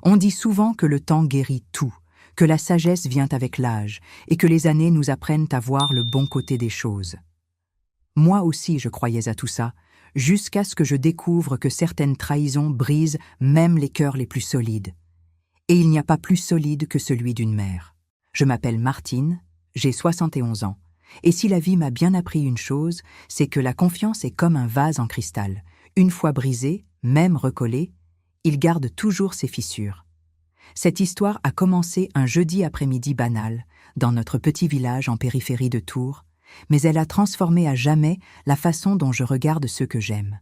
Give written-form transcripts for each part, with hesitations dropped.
On dit souvent que le temps guérit tout, que la sagesse vient avec l'âge et que les années nous apprennent à voir le bon côté des choses. Moi aussi je croyais à tout ça, jusqu'à ce que je découvre que certaines trahisons brisent même les cœurs les plus solides. Et il n'y a pas plus solide que celui d'une mère. Je m'appelle Martine, j'ai 71 ans, et si la vie m'a bien appris une chose, c'est que la confiance est comme un vase en cristal. Une fois brisé, même recollé, il garde toujours ses fissures. Cette histoire a commencé un jeudi après-midi banal, dans notre petit village en périphérie de Tours, mais elle a transformé à jamais la façon dont je regarde ceux que j'aime.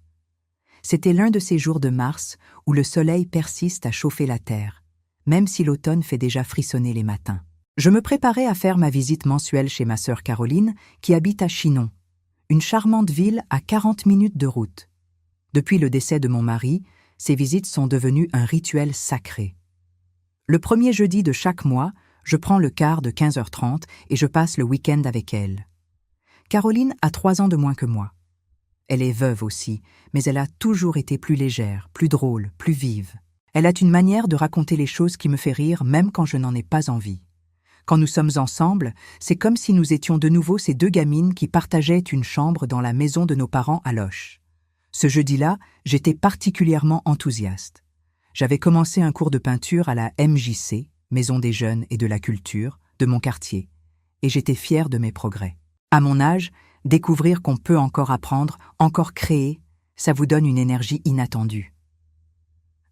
C'était l'un de ces jours de mars où le soleil persiste à chauffer la terre, même si l'automne fait déjà frissonner les matins. Je me préparais à faire ma visite mensuelle chez ma sœur Caroline, qui habite à Chinon, une charmante ville à 40 minutes de route. Depuis le décès de mon mari, ces visites sont devenues un rituel sacré. Le premier jeudi de chaque mois, je prends le car de 15h30 et je passe le week-end avec elle. Caroline a 3 ans de moins que moi. Elle est veuve aussi, mais elle a toujours été plus légère, plus drôle, plus vive. Elle a une manière de raconter les choses qui me fait rire même quand je n'en ai pas envie. Quand nous sommes ensemble, c'est comme si nous étions de nouveau ces 2 gamines qui partageaient une chambre dans la maison de nos parents à Loches. Ce jeudi-là, j'étais particulièrement enthousiaste. J'avais commencé un cours de peinture à la MJC, Maison des Jeunes et de la Culture, de mon quartier, et j'étais fière de mes progrès. À mon âge, découvrir qu'on peut encore apprendre, encore créer, ça vous donne une énergie inattendue.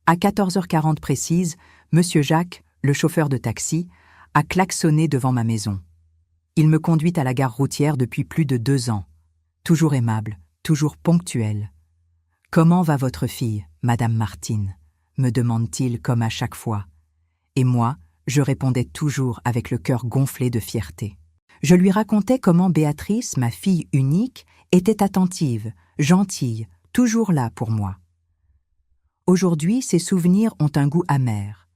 À 14h40 précise, Monsieur Jacques, le chauffeur de taxi, a klaxonné devant ma maison. Il me conduit à la gare routière depuis plus de 2 ans. Toujours aimable, toujours ponctuel. « Comment va votre fille, Madame Martine ?» me demande-t-il comme à chaque fois. Et moi, je répondais toujours avec le cœur gonflé de fierté. Je lui racontais comment Béatrice, ma fille unique, était attentive, gentille, toujours là pour moi. Aujourd'hui, ces souvenirs ont un goût amer.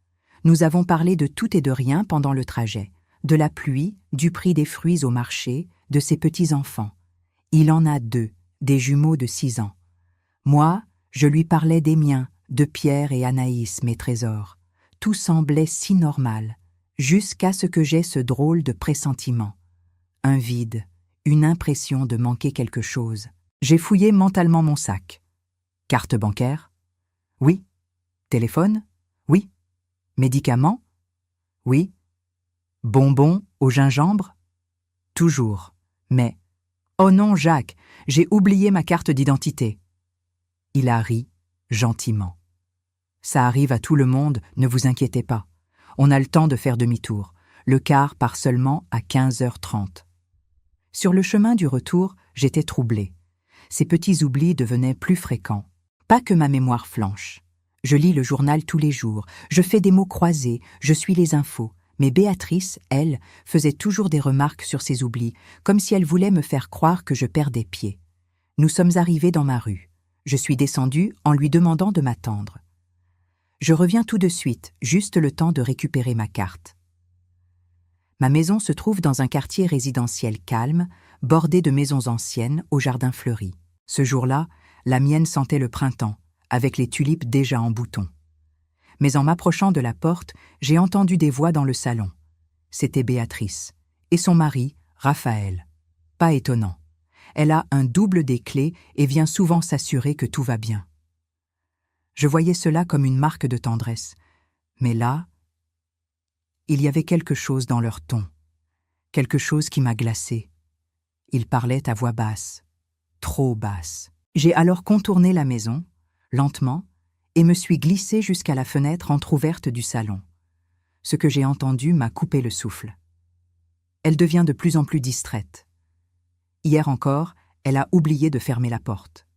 Nous avons parlé de tout et de rien pendant le trajet, de la pluie, du prix des fruits au marché, de ses petits-enfants. Il en a 2, des jumeaux de 6 ans. Moi, je lui parlais des miens, de Pierre et Anaïs, mes trésors. Tout semblait si normal, jusqu'à ce que j'aie ce drôle de pressentiment. Un vide, une impression de manquer quelque chose. J'ai fouillé mentalement mon sac. Carte bancaire? Oui. Téléphone? Oui. Médicaments? Oui. Bonbons au gingembre? Toujours. Mais, oh non, Jacques, j'ai oublié ma carte d'identité. Il a ri, gentiment. Ça arrive à tout le monde, ne vous inquiétez pas. On a le temps de faire demi-tour. Le car part seulement à 15h30. Sur le chemin du retour, j'étais troublée. Ces petits oublis devenaient plus fréquents. Pas que ma mémoire flanche. Je lis le journal tous les jours, je fais des mots croisés, je suis les infos. Mais Béatrice, elle, faisait toujours des remarques sur ces oublis, comme si elle voulait me faire croire que je perdais pied. Nous sommes arrivés dans ma rue. Je suis descendue en lui demandant de m'attendre. Je reviens tout de suite, juste le temps de récupérer ma carte. Ma maison se trouve dans un quartier résidentiel calme, bordé de maisons anciennes au jardin fleuri. Ce jour-là, la mienne sentait le printemps, avec les tulipes déjà en bouton. Mais en m'approchant de la porte, j'ai entendu des voix dans le salon. C'était Béatrice, et son mari, Raphaël. Pas étonnant. Elle a un double des clés et vient souvent s'assurer que tout va bien. Je voyais cela comme une marque de tendresse. Mais là, il y avait quelque chose dans leur ton, quelque chose qui m'a glacée. Ils parlaient à voix basse, trop basse. J'ai alors contourné la maison, lentement, et me suis glissée jusqu'à la fenêtre entr'ouverte du salon. Ce que j'ai entendu m'a coupé le souffle. Elle devient de plus en plus distraite. Hier encore, elle a oublié de fermer la porte.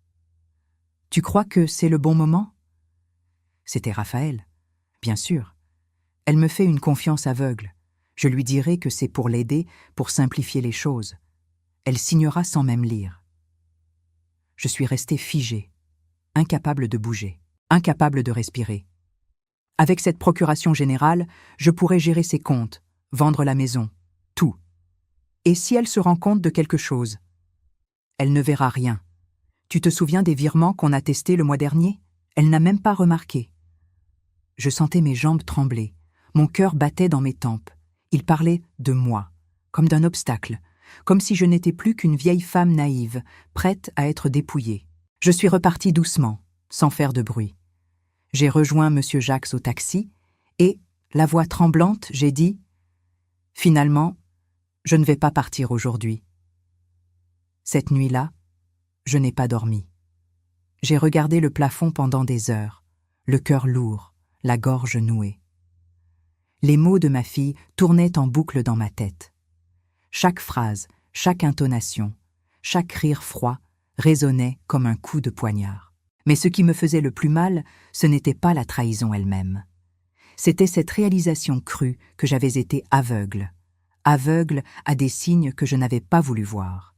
« Tu crois que c'est le bon moment ?» C'était Raphaël, bien sûr. Elle me fait une confiance aveugle. Je lui dirai que c'est pour l'aider, pour simplifier les choses. Elle signera sans même lire. Je suis restée figée, incapable de bouger, incapable de respirer. Avec cette procuration générale, je pourrais gérer ses comptes, vendre la maison, tout. Et si elle se rend compte de quelque chose? Elle ne verra rien. Tu te souviens des virements qu'on a testés le mois dernier? Elle n'a même pas remarqué. Je sentais mes jambes trembler. Mon cœur battait dans mes tempes. Il parlait de moi, comme d'un obstacle, comme si je n'étais plus qu'une vieille femme naïve, prête à être dépouillée. Je suis repartie doucement, sans faire de bruit. J'ai rejoint M. Jacques au taxi et, la voix tremblante, j'ai dit « Finalement, je ne vais pas partir aujourd'hui. » Cette nuit-là, je n'ai pas dormi. J'ai regardé le plafond pendant des heures, le cœur lourd, la gorge nouée. Les mots de ma fille tournaient en boucle dans ma tête. Chaque phrase, chaque intonation, chaque rire froid résonnait comme un coup de poignard. Mais ce qui me faisait le plus mal, ce n'était pas la trahison elle-même. C'était cette réalisation crue que j'avais été aveugle à des signes que je n'avais pas voulu voir.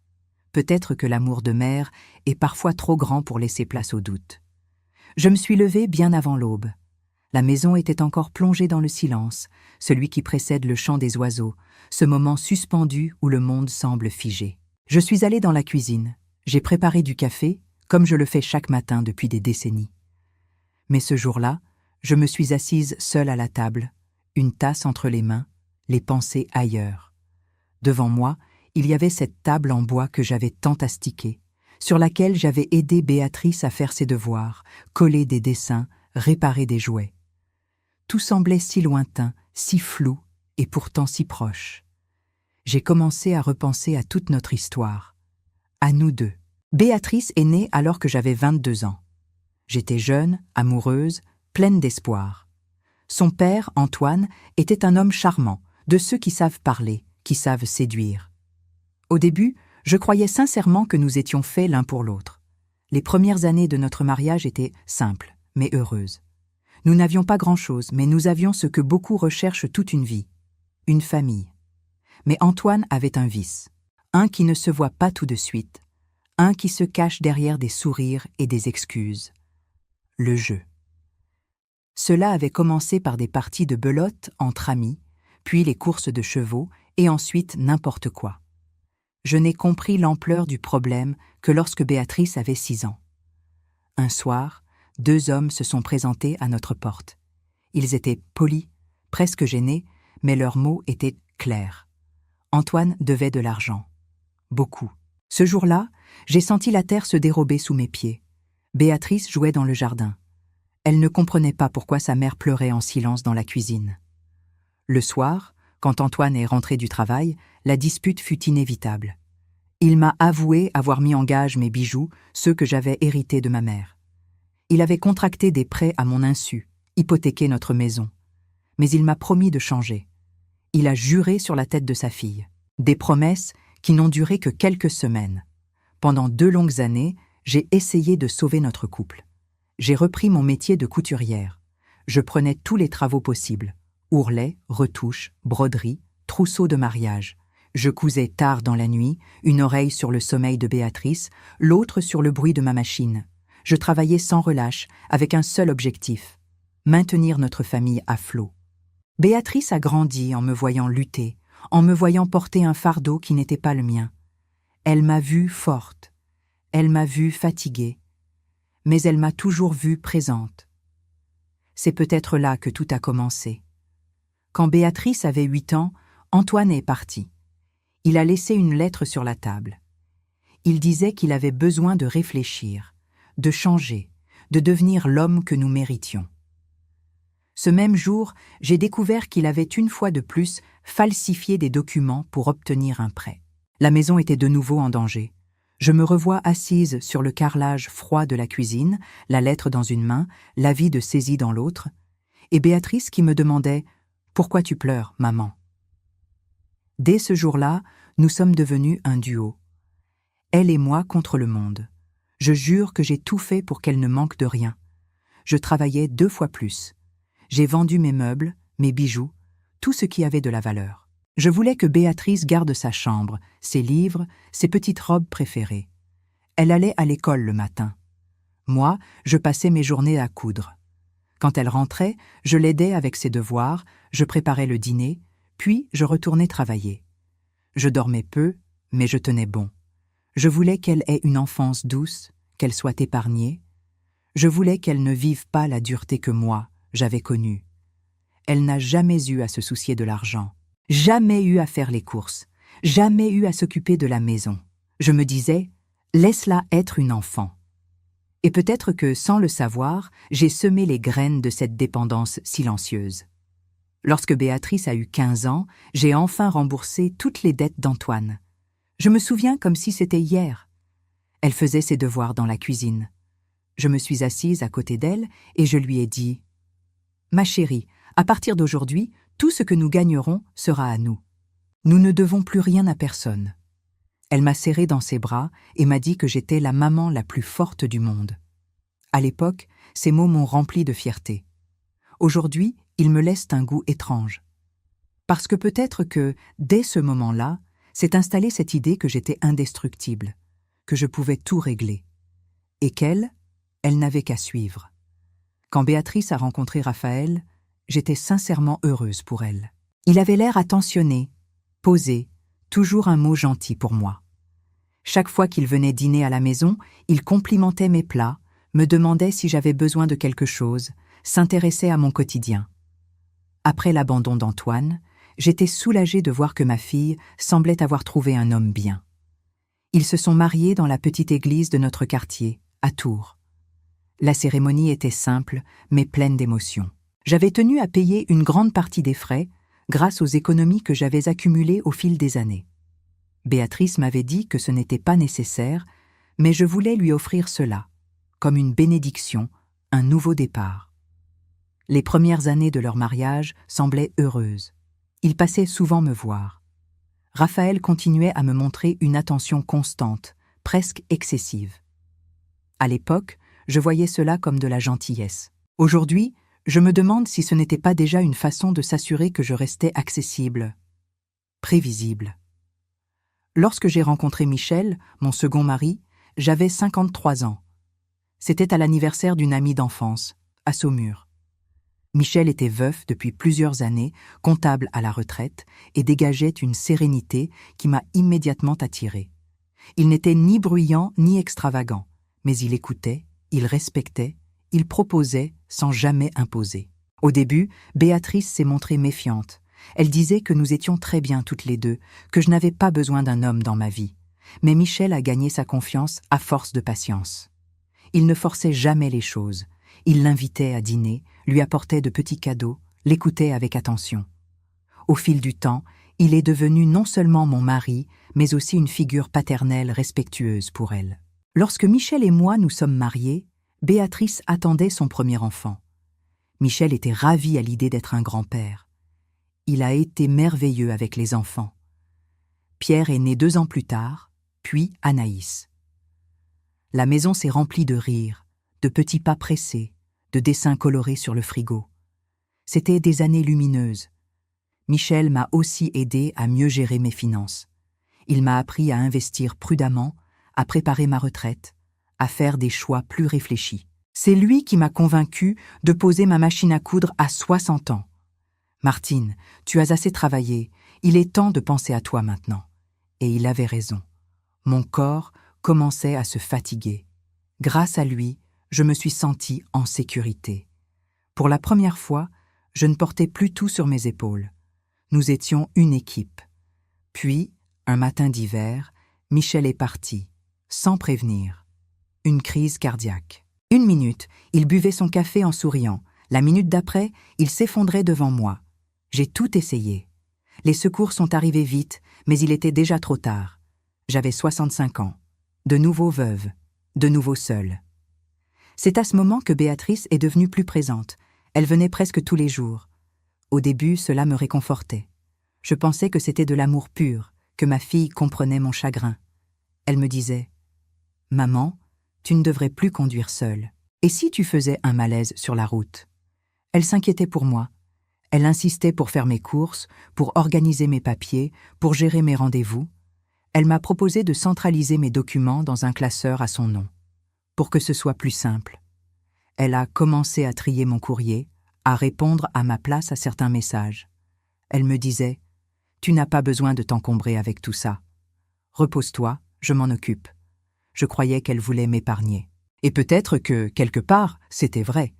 Peut-être que l'amour de mère est parfois trop grand pour laisser place au doute. Je me suis levée bien avant l'aube. La maison était encore plongée dans le silence, celui qui précède le chant des oiseaux, ce moment suspendu où le monde semble figé. Je suis allée dans la cuisine. J'ai préparé du café, comme je le fais chaque matin depuis des décennies. Mais ce jour-là, je me suis assise seule à la table, une tasse entre les mains, les pensées ailleurs. Devant moi, il y avait cette table en bois que j'avais tant astiquée, sur laquelle j'avais aidé Béatrice à faire ses devoirs, coller des dessins, réparer des jouets. Tout semblait si lointain, si flou et pourtant si proche. J'ai commencé à repenser à toute notre histoire, à nous deux. Béatrice est née alors que j'avais 22 ans. J'étais jeune, amoureuse, pleine d'espoir. Son père, Antoine, était un homme charmant, de ceux qui savent parler, qui savent séduire. Au début, je croyais sincèrement que nous étions faits l'un pour l'autre. Les premières années de notre mariage étaient simples, mais heureuses. Nous n'avions pas grand-chose, mais nous avions ce que beaucoup recherchent toute une vie, une famille. Mais Antoine avait un vice, un qui ne se voit pas tout de suite, un qui se cache derrière des sourires et des excuses. Le jeu. Cela avait commencé par des parties de belote entre amis, puis les courses de chevaux, et ensuite n'importe quoi. Je n'ai compris l'ampleur du problème que lorsque Béatrice avait 6 ans. Un soir, 2 hommes se sont présentés à notre porte. Ils étaient polis, presque gênés, mais leurs mots étaient clairs. Antoine devait de l'argent. Beaucoup. Ce jour-là, j'ai senti la terre se dérober sous mes pieds. Béatrice jouait dans le jardin. Elle ne comprenait pas pourquoi sa mère pleurait en silence dans la cuisine. Le soir, quand Antoine est rentré du travail, la dispute fut inévitable. Il m'a avoué avoir mis en gage mes bijoux, ceux que j'avais hérités de ma mère. Il avait contracté des prêts à mon insu, hypothéqué notre maison. Mais il m'a promis de changer. Il a juré sur la tête de sa fille. Des promesses qui n'ont duré que quelques semaines. Pendant 2 longues années, j'ai essayé de sauver notre couple. J'ai repris mon métier de couturière. Je prenais tous les travaux possibles. Ourlets, retouches, broderies, trousseaux de mariage. Je cousais tard dans la nuit, une oreille sur le sommeil de Béatrice, l'autre sur le bruit de ma machine. Je travaillais sans relâche, avec un seul objectif, maintenir notre famille à flot. Béatrice a grandi en me voyant lutter, en me voyant porter un fardeau qui n'était pas le mien. Elle m'a vue forte, elle m'a vue fatiguée, mais elle m'a toujours vue présente. C'est peut-être là que tout a commencé. Quand Béatrice avait 8 ans, Antoine est parti. Il a laissé une lettre sur la table. Il disait qu'il avait besoin de réfléchir, de changer, de devenir l'homme que nous méritions. Ce même jour, j'ai découvert qu'il avait une fois de plus falsifié des documents pour obtenir un prêt. La maison était de nouveau en danger. Je me revois assise sur le carrelage froid de la cuisine, la lettre dans une main, la vide saisie dans l'autre, et Béatrice qui me demandait « Pourquoi tu pleures, maman ?» Dès ce jour-là, nous sommes devenus un duo. Elle et moi contre le monde. Je jure que j'ai tout fait pour qu'elle ne manque de rien. Je travaillais 2 fois plus. J'ai vendu mes meubles, mes bijoux, tout ce qui avait de la valeur. Je voulais que Béatrice garde sa chambre, ses livres, ses petites robes préférées. Elle allait à l'école le matin. Moi, je passais mes journées à coudre. Quand elle rentrait, je l'aidais avec ses devoirs, je préparais le dîner, puis je retournais travailler. Je dormais peu, mais je tenais bon. Je voulais qu'elle ait une enfance douce, qu'elle soit épargnée. Je voulais qu'elle ne vive pas la dureté que moi, j'avais connu. Elle n'a jamais eu à se soucier de l'argent, jamais eu à faire les courses, jamais eu à s'occuper de la maison. Je me disais, laisse-la être une enfant. Et peut-être que, sans le savoir, j'ai semé les graines de cette dépendance silencieuse. Lorsque Béatrice a eu 15 ans, j'ai enfin remboursé toutes les dettes d'Antoine. Je me souviens comme si c'était hier. Elle faisait ses devoirs dans la cuisine. Je me suis assise à côté d'elle et je lui ai dit « Ma chérie, à partir d'aujourd'hui, tout ce que nous gagnerons sera à nous. Nous ne devons plus rien à personne. » Elle m'a serré dans ses bras et m'a dit que j'étais la maman la plus forte du monde. À l'époque, ces mots m'ont rempli de fierté. Aujourd'hui, ils me laissent un goût étrange. Parce que peut-être que, dès ce moment-là, s'est installée cette idée que j'étais indestructible, que je pouvais tout régler. Et qu'elle, elle n'avait qu'à suivre. Quand Béatrice a rencontré Raphaël, j'étais sincèrement heureuse pour elle. Il avait l'air attentionné, posé, toujours un mot gentil pour moi. Chaque fois qu'il venait dîner à la maison, il complimentait mes plats, me demandait si j'avais besoin de quelque chose, s'intéressait à mon quotidien. Après l'abandon d'Antoine, j'étais soulagée de voir que ma fille semblait avoir trouvé un homme bien. Ils se sont mariés dans la petite église de notre quartier, à Tours. La cérémonie était simple, mais pleine d'émotion. J'avais tenu à payer une grande partie des frais, grâce aux économies que j'avais accumulées au fil des années. Béatrice m'avait dit que ce n'était pas nécessaire, mais je voulais lui offrir cela, comme une bénédiction, un nouveau départ. Les premières années de leur mariage semblaient heureuses. Il passait souvent me voir. Raphaël continuait à me montrer une attention constante, presque excessive. À l'époque, je voyais cela comme de la gentillesse. Aujourd'hui, je me demande si ce n'était pas déjà une façon de s'assurer que je restais accessible, prévisible. Lorsque j'ai rencontré Michel, mon second mari, j'avais 53 ans. C'était à l'anniversaire d'une amie d'enfance, à Saumur. Michel était veuf depuis plusieurs années, comptable à la retraite, et dégageait une sérénité qui m'a immédiatement attirée. Il n'était ni bruyant ni extravagant, mais il écoutait, il respectait, il proposait sans jamais imposer. Au début, Béatrice s'est montrée méfiante. Elle disait que nous étions très bien toutes les deux, que je n'avais pas besoin d'un homme dans ma vie. Mais Michel a gagné sa confiance à force de patience. Il ne forçait jamais les choses. Il l'invitait à dîner, lui apportait de petits cadeaux, l'écoutait avec attention. Au fil du temps, il est devenu non seulement mon mari, mais aussi une figure paternelle respectueuse pour elle. Lorsque Michel et moi nous sommes mariés, Béatrice attendait son premier enfant. Michel était ravi à l'idée d'être un grand-père. Il a été merveilleux avec les enfants. Pierre est né 2 ans plus tard, puis Anaïs. La maison s'est remplie de rires, de petits pas pressés, de dessins colorés sur le frigo. C'étaient des années lumineuses. Michel m'a aussi aidé à mieux gérer mes finances. Il m'a appris à investir prudemment, à préparer ma retraite, à faire des choix plus réfléchis. C'est lui qui m'a convaincue de poser ma machine à coudre à 60 ans. « Martine, tu as assez travaillé, il est temps de penser à toi maintenant. » Et il avait raison. Mon corps commençait à se fatiguer. Grâce à lui, je me suis sentie en sécurité. Pour la première fois, je ne portais plus tout sur mes épaules. Nous étions une équipe. Puis, un matin d'hiver, Michel est parti, sans prévenir. Une crise cardiaque. 1 minute, il buvait son café en souriant. La minute d'après, il s'effondrait devant moi. J'ai tout essayé. Les secours sont arrivés vite, mais il était déjà trop tard. J'avais 65 ans. De nouveau veuve, de nouveau seule. C'est à ce moment que Béatrice est devenue plus présente. Elle venait presque tous les jours. Au début, cela me réconfortait. Je pensais que c'était de l'amour pur, que ma fille comprenait mon chagrin. Elle me disait « Maman, tu ne devrais plus conduire seule. Et si tu faisais un malaise sur la route ?» Elle s'inquiétait pour moi. Elle insistait pour faire mes courses, pour organiser mes papiers, pour gérer mes rendez-vous. Elle m'a proposé de centraliser mes documents dans un classeur à son nom, pour que ce soit plus simple. Elle a commencé à trier mon courrier, à répondre à ma place à certains messages. Elle me disait « Tu n'as pas besoin de t'encombrer avec tout ça. Repose-toi, je m'en occupe. » Je croyais qu'elle voulait m'épargner. Et peut-être que, quelque part, c'était vrai.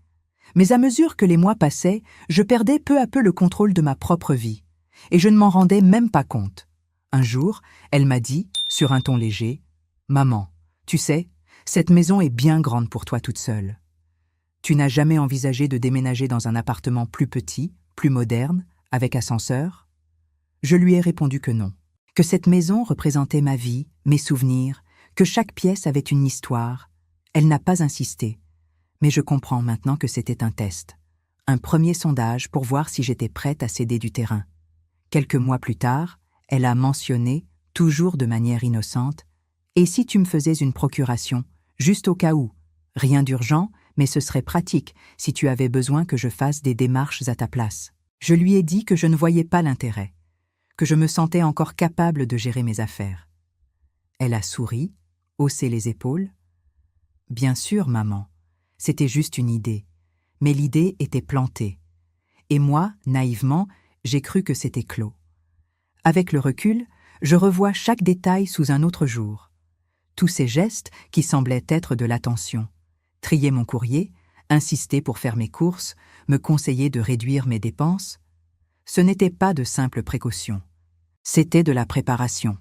Mais à mesure que les mois passaient, je perdais peu à peu le contrôle de ma propre vie. Et je ne m'en rendais même pas compte. Un jour, elle m'a dit, sur un ton léger, « Maman, tu sais, cette maison est bien grande pour toi toute seule. Tu n'as jamais envisagé de déménager dans un appartement plus petit, plus moderne, avec ascenseur ?» Je lui ai répondu que non, que cette maison représentait ma vie, mes souvenirs, que chaque pièce avait une histoire. Elle n'a pas insisté, mais je comprends maintenant que c'était un test, un premier sondage pour voir si j'étais prête à céder du terrain. Quelques mois plus tard, elle a mentionné, toujours de manière innocente, « Et si tu me faisais une procuration, juste au cas où, rien d'urgent, mais ce serait pratique si tu avais besoin que je fasse des démarches à ta place. » Je lui ai dit que je ne voyais pas l'intérêt, que je me sentais encore capable de gérer mes affaires. Elle a souri, haussé les épaules. « Bien sûr, maman, c'était juste une idée, mais l'idée était plantée. Et moi, naïvement, j'ai cru que c'était clos. Avec le recul, je revois chaque détail sous un autre jour. Tous ces gestes qui semblaient être de l'attention. Trier mon courrier, insister pour faire mes courses, me conseiller de réduire mes dépenses. Ce n'était pas de simples précautions. C'était de la préparation.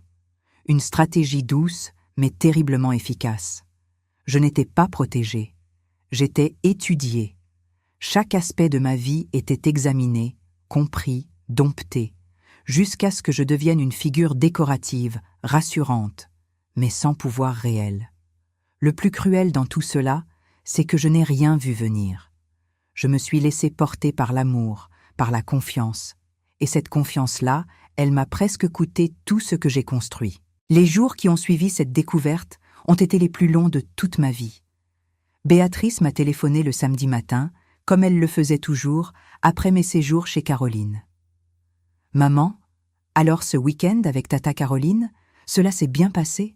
Une stratégie douce, mais terriblement efficace. Je n'étais pas protégée. J'étais étudiée. Chaque aspect de ma vie était examiné, compris, dompté, jusqu'à ce que je devienne une figure décorative, rassurante, mais sans pouvoir réel. Le plus cruel dans tout cela, c'est que je n'ai rien vu venir. Je me suis laissée porter par l'amour, par la confiance, et cette confiance-là, elle m'a presque coûté tout ce que j'ai construit. Les jours qui ont suivi cette découverte ont été les plus longs de toute ma vie. Béatrice m'a téléphoné le samedi matin, comme elle le faisait toujours, après mes séjours chez Caroline. « Maman, alors ce week-end avec tata Caroline, cela s'est bien passé ?»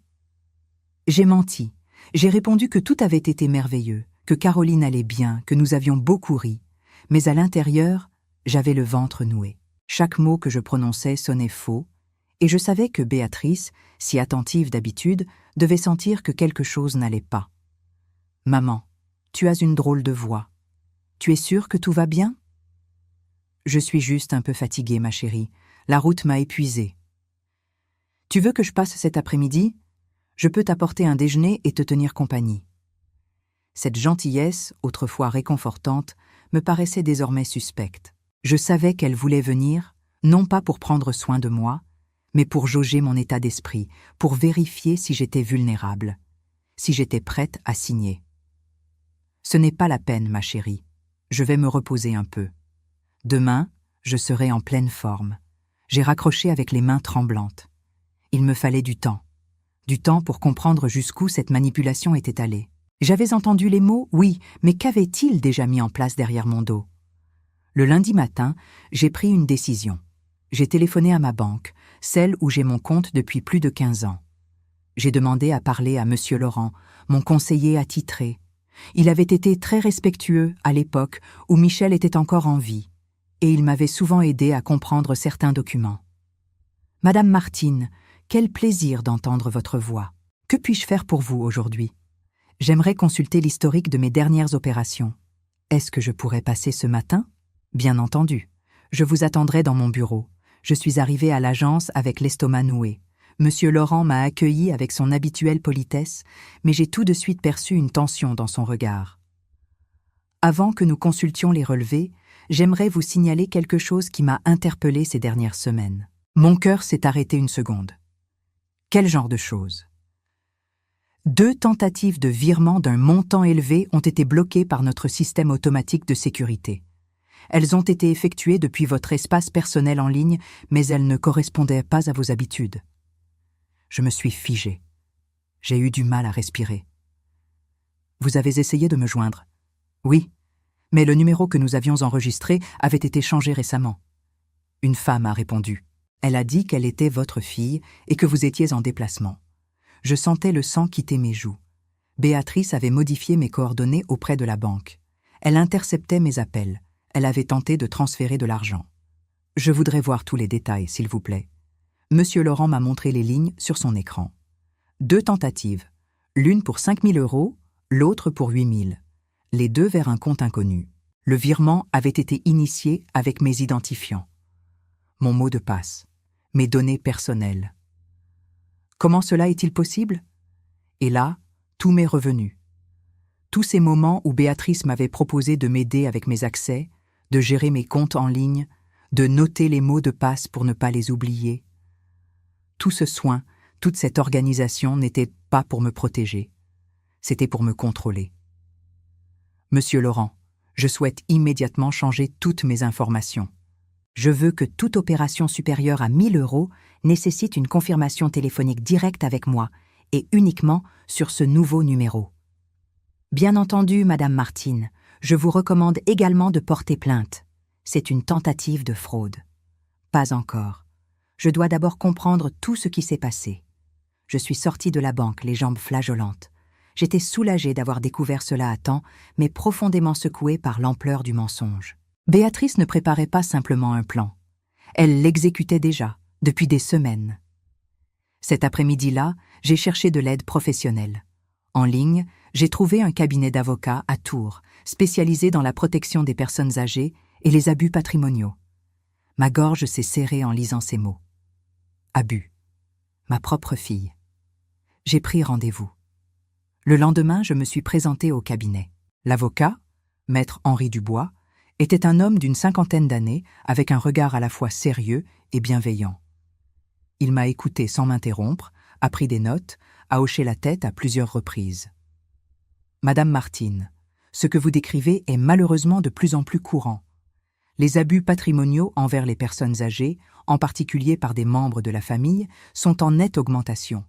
J'ai menti. J'ai répondu que tout avait été merveilleux, que Caroline allait bien, que nous avions beaucoup ri. Mais à l'intérieur, j'avais le ventre noué. Chaque mot que je prononçais sonnait faux, et je savais que Béatrice, si attentive d'habitude, devait sentir que quelque chose n'allait pas. « Maman, tu as une drôle de voix. Tu es sûre que tout va bien ?»« Je suis juste un peu fatiguée, ma chérie. La route m'a épuisée. »« Tu veux que je passe cet après-midi ? Je peux t'apporter un déjeuner et te tenir compagnie. » Cette gentillesse, autrefois réconfortante, me paraissait désormais suspecte. Je savais qu'elle voulait venir, non pas pour prendre soin de moi, mais pour jauger mon état d'esprit, pour vérifier si j'étais vulnérable, si j'étais prête à signer. « Ce n'est pas la peine, ma chérie. Je vais me reposer un peu. Demain, je serai en pleine forme. » J'ai raccroché avec les mains tremblantes. Il me fallait du temps pour comprendre jusqu'où cette manipulation était allée. J'avais entendu les mots, oui, mais qu'avait-il déjà mis en place derrière mon dos? Le lundi matin, j'ai pris une décision. J'ai téléphoné à ma banque, celle où j'ai mon compte depuis plus de 15 ans. J'ai demandé à parler à Monsieur Laurent, mon conseiller attitré. Il avait été très respectueux à l'époque où Michel était encore en vie, et il m'avait souvent aidé à comprendre certains documents. « Madame Martine, quel plaisir d'entendre votre voix. Que puis-je faire pour vous aujourd'hui? J'aimerais consulter l'historique de mes dernières opérations. Est-ce que je pourrais passer ce matin? Bien entendu. Je vous attendrai dans mon bureau. Je suis arrivée à l'agence avec l'estomac noué. Monsieur Laurent m'a accueilli avec son habituelle politesse, mais j'ai tout de suite perçu une tension dans son regard. Avant que nous consultions les relevés, j'aimerais vous signaler quelque chose qui m'a interpellée ces dernières semaines. Mon cœur s'est arrêté une seconde. Quel genre de choses? 2 tentatives de virement d'un montant élevé ont été bloquées par notre système automatique de sécurité. Elles ont été effectuées depuis votre espace personnel en ligne, mais elles ne correspondaient pas à vos habitudes. Je me suis figée. J'ai eu du mal à respirer. Vous avez essayé de me joindre? Oui, mais le numéro que nous avions enregistré avait été changé récemment. Une femme a répondu. Elle a dit qu'elle était votre fille et que vous étiez en déplacement. Je sentais le sang quitter mes joues. Béatrice avait modifié mes coordonnées auprès de la banque. Elle interceptait mes appels. Elle avait tenté de transférer de l'argent. Je voudrais voir tous les détails, s'il vous plaît. Monsieur Laurent m'a montré les lignes sur son écran. 2 tentatives, l'une pour 5 000 €, l'autre pour 8 000. Les 2 vers un compte inconnu. Le virement avait été initié avec mes identifiants, mon mot de passe, mes données personnelles. Comment cela est-il possible? Et là, tout m'est revenu. Tous ces moments où Béatrice m'avait proposé de m'aider avec mes accès, de gérer mes comptes en ligne, de noter les mots de passe pour ne pas les oublier. Tout ce soin, toute cette organisation n'était pas pour me protéger, c'était pour me contrôler. Monsieur Laurent, je souhaite immédiatement changer toutes mes informations. Je veux que toute opération supérieure à 1 000 € nécessite une confirmation téléphonique directe avec moi et uniquement sur ce nouveau numéro. Bien entendu, Madame Martine, je vous recommande également de porter plainte. C'est une tentative de fraude. Pas encore. Je dois d'abord comprendre tout ce qui s'est passé. Je suis sortie de la banque, les jambes flageolantes. J'étais soulagée d'avoir découvert cela à temps, mais profondément secouée par l'ampleur du mensonge. Béatrice ne préparait pas simplement un plan. Elle l'exécutait déjà, depuis des semaines. Cet après-midi-là, j'ai cherché de l'aide professionnelle. En ligne, j'ai trouvé un cabinet d'avocats à Tours, spécialisé dans la protection des personnes âgées et les abus patrimoniaux. Ma gorge s'est serrée en lisant ces mots. Abus. Ma propre fille. J'ai pris rendez-vous. Le lendemain, je me suis présentée au cabinet. L'avocat, maître Henri Dubois, était un homme d'une 50aine d'années avec un regard à la fois sérieux et bienveillant. Il m'a écouté sans m'interrompre, a pris des notes, a hoché la tête à plusieurs reprises. Madame Martine, ce que vous décrivez est malheureusement de plus en plus courant. Les abus patrimoniaux envers les personnes âgées, en particulier par des membres de la famille, sont en nette augmentation.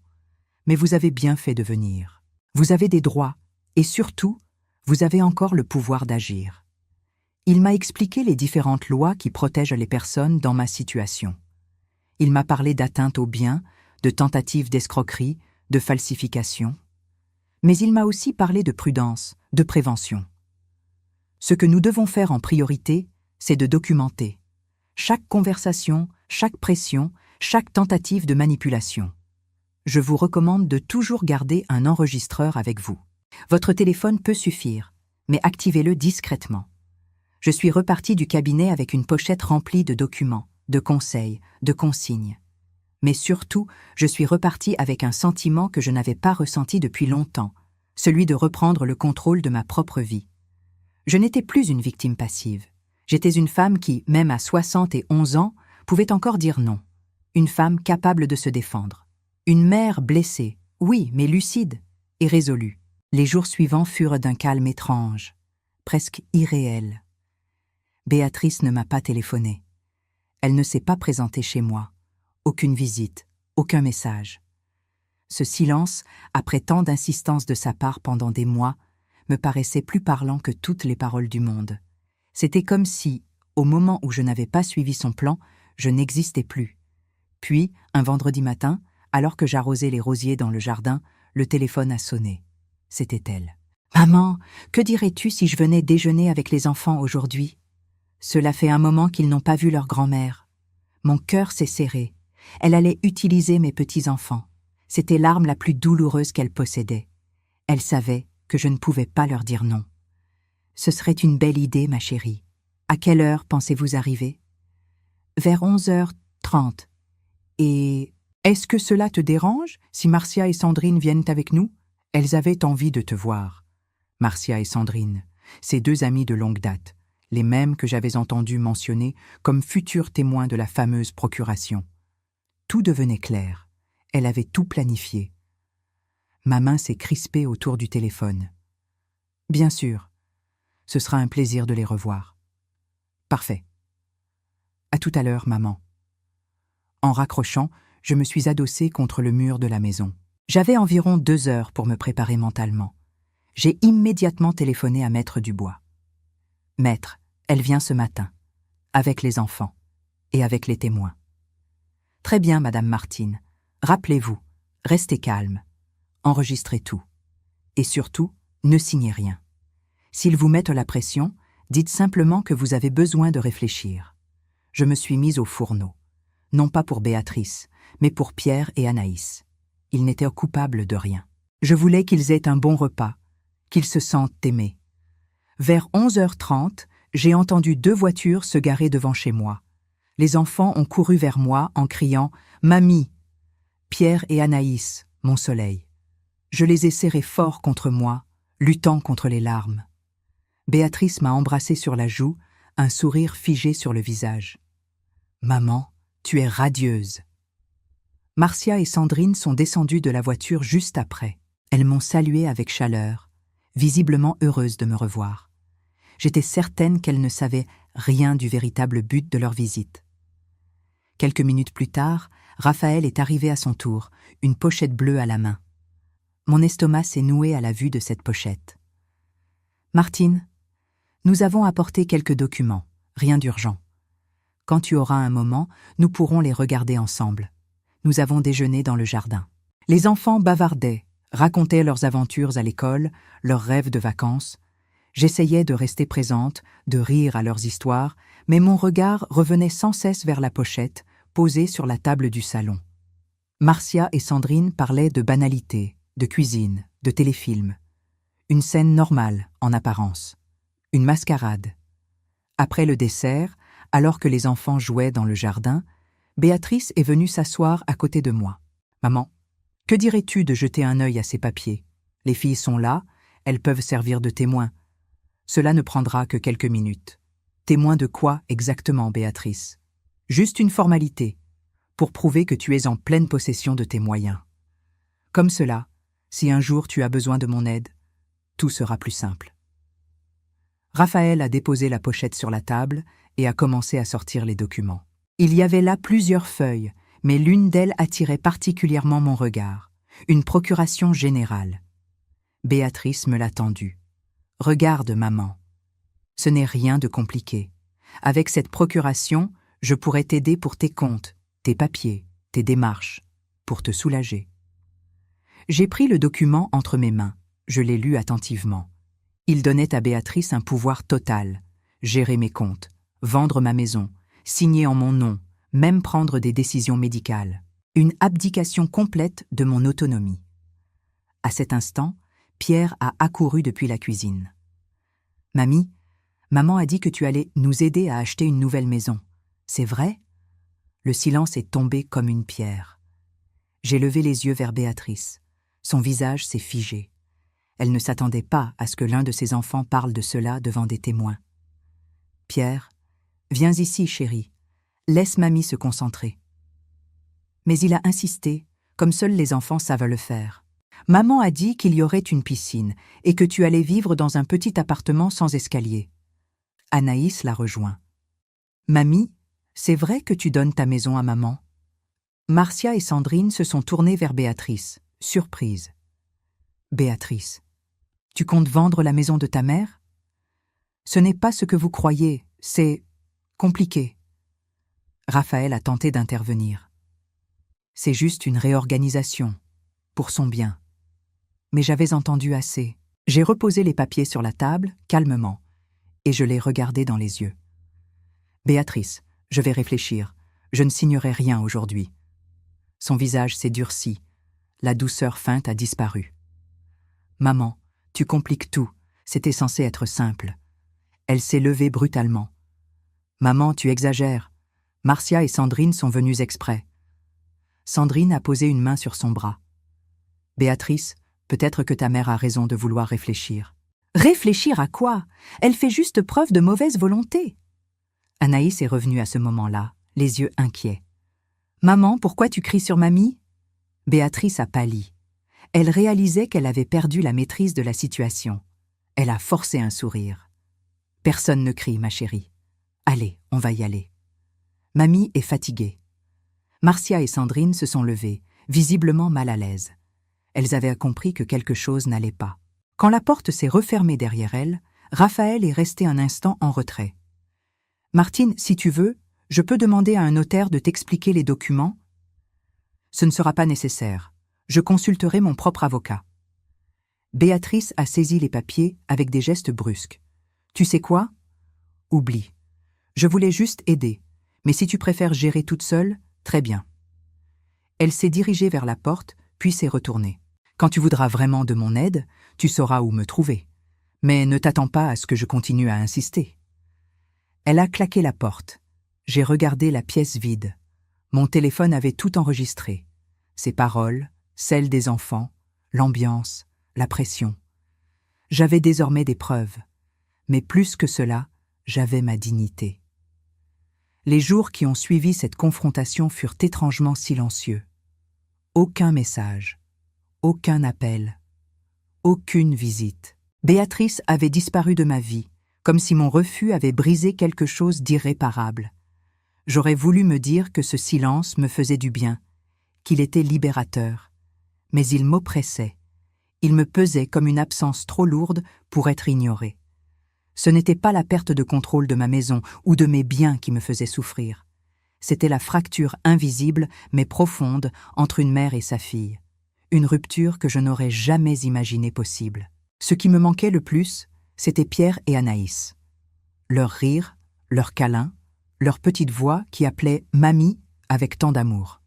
Mais vous avez bien fait de venir. Vous avez des droits, et surtout, vous avez encore le pouvoir d'agir. Il m'a expliqué les différentes lois qui protègent les personnes dans ma situation. Il m'a parlé d'atteinte aux biens, de tentatives d'escroquerie, de falsification. Mais il m'a aussi parlé de prudence, de prévention. Ce que nous devons faire en priorité, c'est de documenter chaque conversation, chaque pression, chaque tentative de manipulation. Je vous recommande de toujours garder un enregistreur avec vous. Votre téléphone peut suffire, mais activez-le discrètement. Je suis repartie du cabinet avec une pochette remplie de documents, de conseils, de consignes. Mais surtout, je suis repartie avec un sentiment que je n'avais pas ressenti depuis longtemps, celui de reprendre le contrôle de ma propre vie. Je n'étais plus une victime passive. J'étais une femme qui, même à 71 ans, pouvait encore dire non. Une femme capable de se défendre. Une mère blessée, oui, mais lucide et résolue. Les jours suivants furent d'un calme étrange, presque irréel. Béatrice ne m'a pas téléphoné. Elle ne s'est pas présentée chez moi. Aucune visite, aucun message. Ce silence, après tant d'insistance de sa part pendant des mois, me paraissait plus parlant que toutes les paroles du monde. C'était comme si, au moment où je n'avais pas suivi son plan, je n'existais plus. Puis, un vendredi matin, alors que j'arrosais les rosiers dans le jardin, le téléphone a sonné. C'était elle. « Maman, que dirais-tu si je venais déjeuner avec les enfants aujourd'hui ? Cela fait un moment qu'ils n'ont pas vu leur grand-mère. Mon cœur s'est serré. Elle allait utiliser mes petits-enfants. C'était l'arme la plus douloureuse qu'elle possédait. Elle savait que je ne pouvais pas leur dire non. Ce serait une belle idée, ma chérie. À quelle heure pensez-vous arriver ? Vers 11h30. Et est-ce que cela te dérange si Marcia et Sandrine viennent avec nous ? Elles avaient envie de te voir. Marcia et Sandrine, ces deux amies de longue date, les mêmes que j'avais entendu mentionner comme futurs témoins de la fameuse procuration. Tout devenait clair. Elle avait tout planifié. Ma main s'est crispée autour du téléphone. Bien sûr, ce sera un plaisir de les revoir. Parfait. À tout à l'heure, maman. En raccrochant, je me suis adossée contre le mur de la maison. J'avais environ 2 heures pour me préparer mentalement. J'ai immédiatement téléphoné à Maître Dubois. Maître, elle vient ce matin, avec les enfants et avec les témoins. Très bien, Madame Martine. Rappelez-vous, restez calme, enregistrez tout. Et surtout, ne signez rien. S'ils vous mettent la pression, dites simplement que vous avez besoin de réfléchir. Je me suis mise au fourneau, non pas pour Béatrice, mais pour Pierre et Anaïs. Ils n'étaient coupables de rien. Je voulais qu'ils aient un bon repas, qu'ils se sentent aimés. Vers 11h30, j'ai entendu 2 voitures se garer devant chez moi. Les enfants ont couru vers moi en criant « Mamie !» Pierre et Anaïs, mon soleil. Je les ai serrés fort contre moi, luttant contre les larmes. Béatrice m'a embrassé sur la joue, un sourire figé sur le visage. « Maman, tu es radieuse !» Marcia et Sandrine sont descendues de la voiture juste après. Elles m'ont saluée avec chaleur, visiblement heureuses de me revoir. J'étais certaine qu'elles ne savaient rien du véritable but de leur visite. Quelques minutes plus tard, Raphaël est arrivé à son tour, une pochette bleue à la main. Mon estomac s'est noué à la vue de cette pochette. « Martine, nous avons apporté quelques documents, rien d'urgent. Quand tu auras un moment, nous pourrons les regarder ensemble. Nous avons déjeuné dans le jardin. » Les enfants bavardaient, racontaient leurs aventures à l'école, leurs rêves de vacances. J'essayais de rester présente, de rire à leurs histoires, mais mon regard revenait sans cesse vers la pochette, posée sur la table du salon. Marcia et Sandrine parlaient de banalités, de cuisine, de téléfilms. Une scène normale, en apparence. Une mascarade. Après le dessert, alors que les enfants jouaient dans le jardin, Béatrice est venue s'asseoir à côté de moi. « Maman, que dirais-tu de jeter un œil à ces papiers? Les filles sont là, elles peuvent servir de témoins. Cela ne prendra que quelques minutes. » « Témoin de quoi exactement, Béatrice? » « Juste une formalité, pour prouver que tu es en pleine possession de tes moyens. Comme cela, si un jour tu as besoin de mon aide, tout sera plus simple. » Raphaël a déposé la pochette sur la table et a commencé à sortir les documents. Il y avait là plusieurs feuilles, mais l'une d'elles attirait particulièrement mon regard. Une procuration générale. Béatrice me l'a tendue. « Regarde, maman. Ce n'est rien de compliqué. Avec cette procuration, je pourrais t'aider pour tes comptes, tes papiers, tes démarches, pour te soulager. » J'ai pris le document entre mes mains. Je l'ai lu attentivement. Il donnait à Béatrice un pouvoir total. Gérer mes comptes, vendre ma maison, signer en mon nom, même prendre des décisions médicales. Une abdication complète de mon autonomie. À cet instant, Pierre a accouru depuis la cuisine. « Mamie, maman a dit que tu allais nous aider à acheter une nouvelle maison. C'est vrai ?» Le silence est tombé comme une pierre. J'ai levé les yeux vers Béatrice. Son visage s'est figé. Elle ne s'attendait pas à ce que l'un de ses enfants parle de cela devant des témoins. « Pierre, viens ici, chérie. Laisse mamie se concentrer. » Mais il a insisté, comme seuls les enfants savent le faire. « Maman a dit qu'il y aurait une piscine et que tu allais vivre dans un petit appartement sans escalier. » Anaïs l'a rejoint. « Mamie, c'est vrai que tu donnes ta maison à maman ?» Marcia et Sandrine se sont tournées vers Béatrice, surprises. « Béatrice, tu comptes vendre la maison de ta mère? Ce n'est pas ce que vous croyez, c'est compliqué. » Raphaël a tenté d'intervenir. « C'est juste une réorganisation, pour son bien. » Mais j'avais entendu assez. J'ai reposé les papiers sur la table, calmement, et je l'ai regardé dans les yeux. « Béatrice, je vais réfléchir. Je ne signerai rien aujourd'hui. » Son visage s'est durci. La douceur feinte a disparu. « Maman, tu compliques tout. C'était censé être simple. » Elle s'est levée brutalement. « Maman, tu exagères. Marcia et Sandrine sont venues exprès. » Sandrine a posé une main sur son bras. « Béatrice, peut-être que ta mère a raison de vouloir réfléchir. » « Réfléchir à quoi? Elle fait juste preuve de mauvaise volonté. » Anaïs est revenue à ce moment-là, les yeux inquiets. « Maman, pourquoi tu cries sur mamie ?» Béatrice a pâli. Elle réalisait qu'elle avait perdu la maîtrise de la situation. Elle a forcé un sourire. « Personne ne crie, ma chérie. Allez, on va y aller. » Mamie est fatiguée. Marcia et Sandrine se sont levées, visiblement mal à l'aise. Elles avaient compris que quelque chose n'allait pas. Quand la porte s'est refermée derrière elles, Raphaël est resté un instant en retrait. « Martine, si tu veux, je peux demander à un notaire de t'expliquer les documents? » « Ce ne sera pas nécessaire. Je consulterai mon propre avocat. » Béatrice a saisi les papiers avec des gestes brusques. « Tu sais quoi? Oublie. Je voulais juste aider, mais si tu préfères gérer toute seule, très bien. » Elle s'est dirigée vers la porte, puis s'est retournée. « Quand tu voudras vraiment de mon aide, tu sauras où me trouver. Mais ne t'attends pas à ce que je continue à insister. » Elle a claqué la porte. J'ai regardé la pièce vide. Mon téléphone avait tout enregistré. Ses paroles, celles des enfants, l'ambiance, la pression. J'avais désormais des preuves. Mais plus que cela, j'avais ma dignité. Les jours qui ont suivi cette confrontation furent étrangement silencieux. Aucun message, aucun appel, aucune visite. Béatrice avait disparu de ma vie, comme si mon refus avait brisé quelque chose d'irréparable. J'aurais voulu me dire que ce silence me faisait du bien, qu'il était libérateur. Mais il m'oppressait. Il me pesait comme une absence trop lourde pour être ignorée. Ce n'était pas la perte de contrôle de ma maison ou de mes biens qui me faisait souffrir. C'était la fracture invisible mais profonde entre une mère et sa fille. Une rupture que je n'aurais jamais imaginée possible. Ce qui me manquait le plus, c'était Pierre et Anaïs. Leur rire, leurs câlins, leur petite voix qui appelait « Mamie » avec tant d'amour.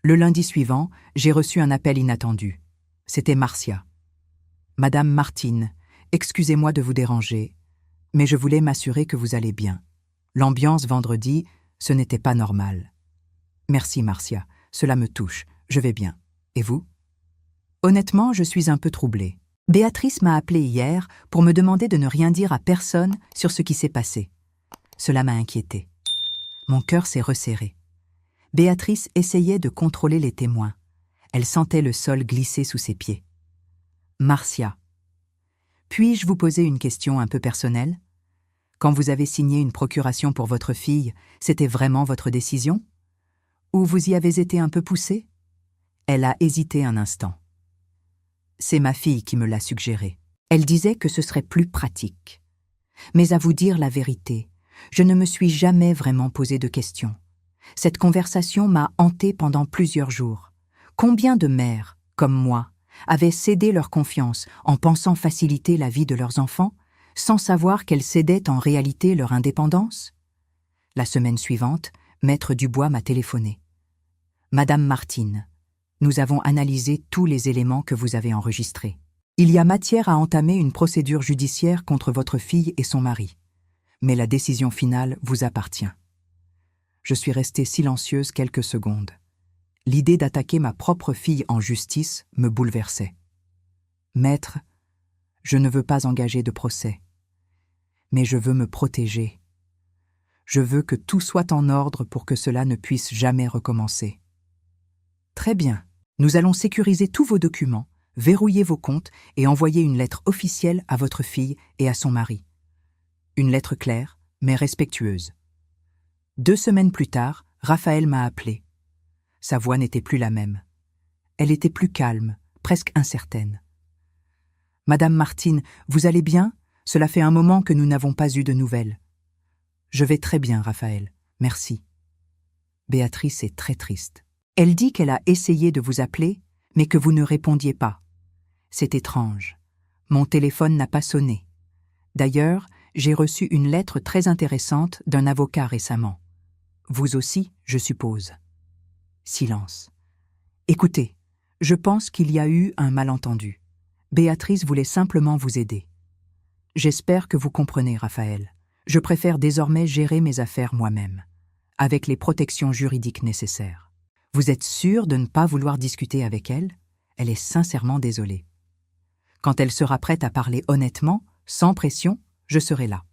Le lundi suivant, j'ai reçu un appel inattendu. C'était Marcia. « Madame Martine, excusez-moi de vous déranger, mais je voulais m'assurer que vous allez bien. L'ambiance vendredi, ce n'était pas normal. »« Merci Marcia, cela me touche, je vais bien. Et vous ?» Honnêtement, je suis un peu troublée. Béatrice m'a appelée hier pour me demander de ne rien dire à personne sur ce qui s'est passé. Cela m'a inquiétée. Mon cœur s'est resserré. Béatrice essayait de contrôler les témoins. Elle sentait le sol glisser sous ses pieds. « Marcia, puis-je vous poser une question un peu personnelle ? Quand vous avez signé une procuration pour votre fille, c'était vraiment votre décision ? Ou vous y avez été un peu poussée ? » Elle a hésité un instant. « C'est ma fille qui me l'a suggéré. Elle disait que ce serait plus pratique. Mais à vous dire la vérité, je ne me suis jamais vraiment posé de questions. Cette conversation m'a hantée pendant plusieurs jours. Combien de mères, comme moi, avaient cédé leur confiance en pensant faciliter la vie de leurs enfants, sans savoir qu'elles cédaient en réalité leur indépendance ? La semaine suivante, Maître Dubois m'a téléphoné. « Madame Martine, nous avons analysé tous les éléments que vous avez enregistrés. Il y a matière à entamer une procédure judiciaire contre votre fille et son mari. Mais la décision finale vous appartient. » Je suis restée silencieuse quelques secondes. L'idée d'attaquer ma propre fille en justice me bouleversait. « Maître, je ne veux pas engager de procès. Mais je veux me protéger. Je veux que tout soit en ordre pour que cela ne puisse jamais recommencer. » « Très bien. Nous allons sécuriser tous vos documents, verrouiller vos comptes et envoyer une lettre officielle à votre fille et à son mari. Une lettre claire, mais respectueuse. » 2 semaines plus tard, Raphaël m'a appelé. Sa voix n'était plus la même. Elle était plus calme, presque incertaine. « Madame Martine, vous allez bien ? Cela fait un moment que nous n'avons pas eu de nouvelles. »« Je vais très bien, Raphaël. Merci. » Béatrice est très triste. Elle dit qu'elle a essayé de vous appeler, mais que vous ne répondiez pas. C'est étrange. Mon téléphone n'a pas sonné. D'ailleurs, j'ai reçu une lettre très intéressante d'un avocat récemment. Vous aussi, je suppose. Silence. Écoutez, je pense qu'il y a eu un malentendu. Béatrice voulait simplement vous aider. J'espère que vous comprenez, Raphaël. Je préfère désormais gérer mes affaires moi-même, avec les protections juridiques nécessaires. Vous êtes sûr de ne pas vouloir discuter avec elle ? Elle est sincèrement désolée. Quand elle sera prête à parler honnêtement, sans pression, je serai là.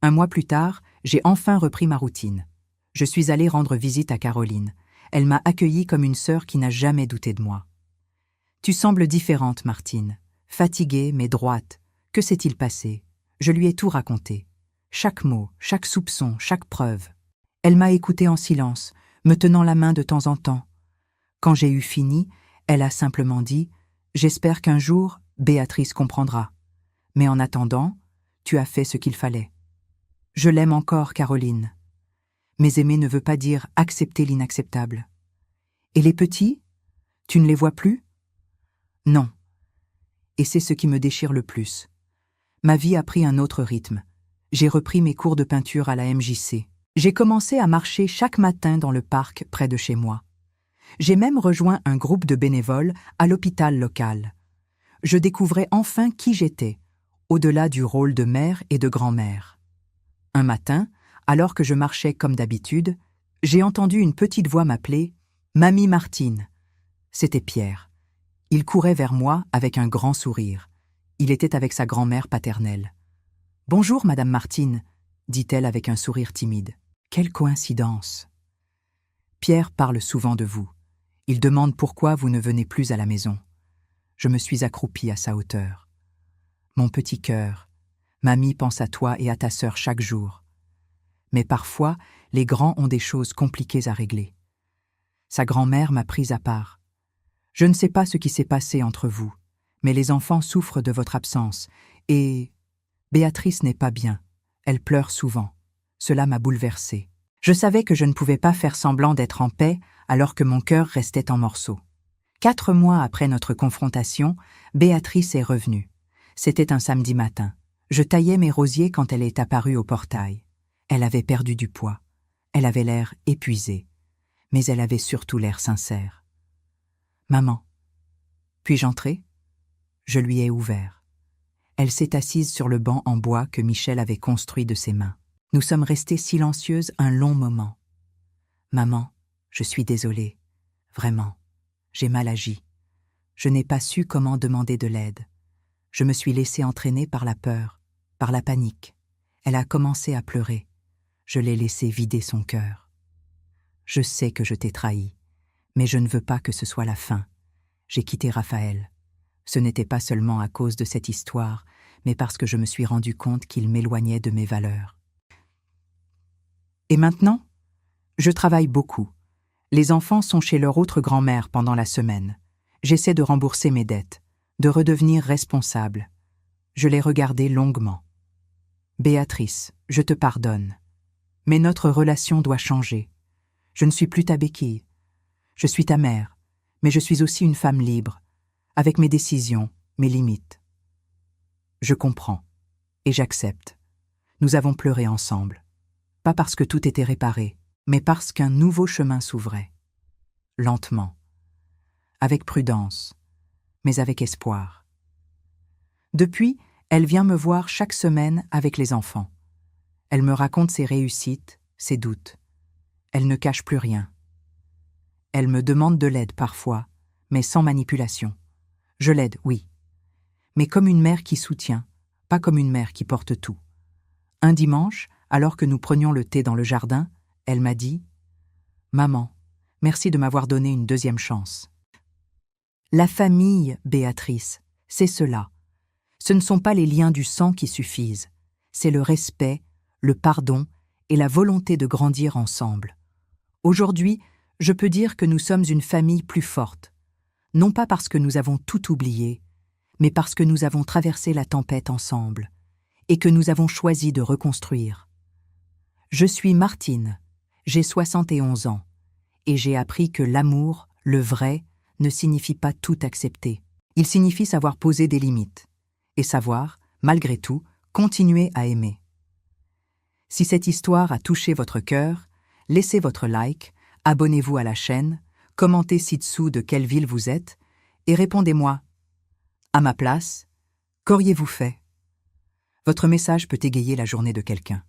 1 mois plus tard, j'ai enfin repris ma routine. Je suis allée rendre visite à Caroline. Elle m'a accueillie comme une sœur qui n'a jamais douté de moi. « Tu sembles différente, Martine. Fatiguée, mais droite. Que s'est-il passé ? » Je lui ai tout raconté. Chaque mot, chaque soupçon, chaque preuve. Elle m'a écoutée en silence, me tenant la main de temps en temps. Quand j'ai eu fini, elle a simplement dit « J'espère qu'un jour, Béatrice comprendra. Mais en attendant, tu as fait ce qu'il fallait. » Je l'aime encore, Caroline. Mais aimer ne veut pas dire accepter l'inacceptable. Et les petits ? Tu ne les vois plus ? Non. Et c'est ce qui me déchire le plus. Ma vie a pris un autre rythme. J'ai repris mes cours de peinture à la MJC. J'ai commencé à marcher chaque matin dans le parc près de chez moi. J'ai même rejoint un groupe de bénévoles à l'hôpital local. Je découvrais enfin qui j'étais, au-delà du rôle de mère et de grand-mère. Un matin, Alors que je marchais comme d'habitude, j'ai entendu une petite voix m'appeler « Mamie Martine ». C'était Pierre. Il courait vers moi avec un grand sourire. Il était avec sa grand-mère paternelle. « Bonjour, Madame Martine », dit-elle avec un sourire timide. « Quelle coïncidence !» Pierre parle souvent de vous. Il demande pourquoi vous ne venez plus à la maison. Je me suis accroupie à sa hauteur. Mon petit cœur, mamie pense à toi et à ta sœur chaque jour. Mais parfois, les grands ont des choses compliquées à régler. Sa grand-mère m'a prise à part. Je ne sais pas ce qui s'est passé entre vous, mais les enfants souffrent de votre absence et Béatrice n'est pas bien. Elle pleure souvent. Cela m'a bouleversée. Je savais que je ne pouvais pas faire semblant d'être en paix alors que mon cœur restait en morceaux. 4 mois après notre confrontation, Béatrice est revenue. C'était un samedi matin. Je taillais mes rosiers quand elle est apparue au portail. Elle avait perdu du poids. Elle avait l'air épuisée. Mais elle avait surtout l'air sincère. « Maman, puis-je entrer ?» Je lui ai ouvert. Elle s'est assise sur le banc en bois que Michel avait construit de ses mains. Nous sommes restées silencieuses un long moment. « Maman, je suis désolée. Vraiment, j'ai mal agi. Je n'ai pas su comment demander de l'aide. Je me suis laissée entraîner par la peur, par la panique. Elle a commencé à pleurer. Je l'ai laissée vider son cœur. Je sais que je t'ai trahi, mais je ne veux pas que ce soit la fin. J'ai quitté Raphaël. Ce n'était pas seulement à cause de cette histoire, mais parce que je me suis rendu compte qu'il m'éloignait de mes valeurs. Et maintenant, je travaille beaucoup. Les enfants sont chez leur autre grand-mère pendant la semaine. J'essaie de rembourser mes dettes, de redevenir responsable. Je l'ai regardée longuement. Béatrice, je te pardonne. Mais notre relation doit changer. Je ne suis plus ta béquille. Je suis ta mère, mais je suis aussi une femme libre, avec mes décisions, mes limites. Je comprends, et j'accepte. Nous avons pleuré ensemble. Pas parce que tout était réparé, mais parce qu'un nouveau chemin s'ouvrait. Lentement, avec prudence, mais avec espoir. Depuis, elle vient me voir chaque semaine avec les enfants. Elle me raconte ses réussites, ses doutes. Elle ne cache plus rien. Elle me demande de l'aide parfois, mais sans manipulation. Je l'aide, oui, mais comme une mère qui soutient, pas comme une mère qui porte tout. Un dimanche, alors que nous prenions le thé dans le jardin, elle m'a dit « Maman, merci de m'avoir donné une deuxième chance. » La famille, Béatrice, c'est cela. Ce ne sont pas les liens du sang qui suffisent. C'est le respect, le pardon et la volonté de grandir ensemble. Aujourd'hui, je peux dire que nous sommes une famille plus forte. Non pas parce que nous avons tout oublié, mais parce que nous avons traversé la tempête ensemble et que nous avons choisi de reconstruire. Je suis Martine, j'ai 71 ans et j'ai appris que l'amour, le vrai, ne signifie pas tout accepter. Il signifie savoir poser des limites et savoir, malgré tout, continuer à aimer. Si cette histoire a touché votre cœur, laissez votre like, abonnez-vous à la chaîne, commentez ci-dessous de quelle ville vous êtes et répondez-moi. À ma place, qu'auriez-vous fait ? Votre message peut égayer la journée de quelqu'un.